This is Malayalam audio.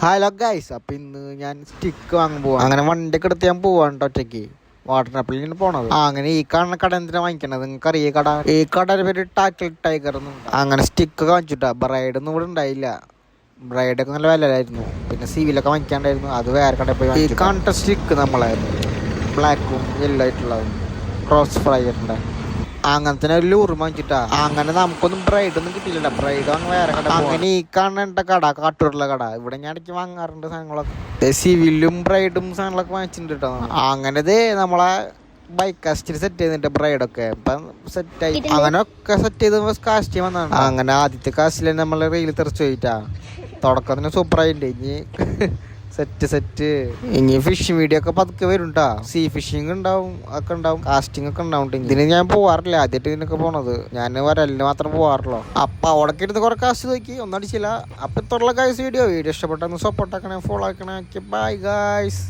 ഹലോ ഗൈസ്, അപ്പം ഇന്ന് ഞാൻ സ്റ്റിക്ക് വാങ്ങാൻ പോവാം. അങ്ങനെ വണ്ടിയൊക്കെ എടുത്ത് ഞാൻ പോവാണ് ഒറ്റയ്ക്ക്. വാട്ടർ ആപ്പിളിന് പോണത്. അങ്ങനെ ഈ കാണുന്ന കട എന്തിനാ വാങ്ങിക്കണത് നിങ്ങൾക്ക് അറിയ കട? ഈ കടയുടെ പേര് ടാക്കിൾ ടൈഗർ എന്നുണ്ട്. അങ്ങനെ സ്റ്റിക്ക് വാങ്ങിച്ചിട്ടാ. ബ്രൈഡ് ഒന്നും ഇവിടെ ഉണ്ടായില്ല. ബ്രൈഡൊക്കെ നല്ല വിലയായിരുന്നു. പിന്നെ സിവിലൊക്കെ വാങ്ങിക്കാണ്ടായിരുന്നു. അത് വേറെ കടയിൽ പോയി. ഈ കാണുന്ന സ്റ്റിക്ക് നമ്മളെ ബ്ലാക്കും യെല്ലോ ആയിട്ടുള്ളതും ക്രോസ് ഫ്രൈറിന്റെ അങ്ങനത്തെ ഒരു ലൂറ് വാങ്ങിച്ചിട്ടാ. അങ്ങനെ നമുക്കൊന്നും ബ്രൈഡ് ഒന്നും കിട്ടിയില്ല. ബ്രൈഡ് അങ്ങ് വേറെ കട. അങ്ങനെ ഈ കാണേണ്ട കട കാട്ടൂരുള്ള കട. ഇവിടെ ഞാൻ ഇടയ്ക്ക് വാങ്ങാറുണ്ട് സാധനങ്ങളൊക്കെ. സിവിലും ബ്രൈഡും സാധനങ്ങളൊക്കെ വാങ്ങിച്ചിട്ടുണ്ട് കേട്ടോ. അങ്ങനെ നമ്മളെ ബൈക്ക് കാസ്റ്റിൽ സെറ്റ് ചെയ്തിട്ട് ബ്രൈഡൊക്കെ ഇപ്പം സെറ്റായി. അങ്ങനെ ഒക്കെ സെറ്റ് ചെയ്ത് കാസ്റ്റ് വന്നതാണ്. അങ്ങനെ ആദ്യത്തെ കാസ്റ്റിൽ നമ്മൾ റീൽ തെറിച്ചു പോയിട്ടാ. തുടക്കത്തിന് സൂപ്പറായിട്ടുണ്ട്. ഇനി സെറ്റ് ഇനി ഫിഷിംഗ് വീഡിയോ ഒക്കെ പതുക്കെ വരും ട്ടാ. സീ ഫിഷിംഗ് ഉണ്ടാവും, ഒക്കെ ഉണ്ടാവും, കാസ്റ്റിംഗ് ഒക്കെ ഉണ്ടാവും. ഇതിന് ഞാൻ പോവാറില്ല, ആദ്യമായിട്ട് ഇതിനൊക്കെ പോണത്. ഞാൻ വരലിന് മാത്രം പോവാറുള്ളൂ. അപ്പൊ അവിടെ ഇരുന്ന് കുറെ കാസ്റ്റ് നോക്കി, ഒന്നും അടിച്ചില്ല. അപ്പൊ ഇത്തുള്ള ഗൈസ് വീഡിയോ ഇഷ്ടപ്പെട്ടെന്ന് സപ്പോർട്ട് ആക്കണേ, ഫോളോ ആക്കണേ. Bye guys.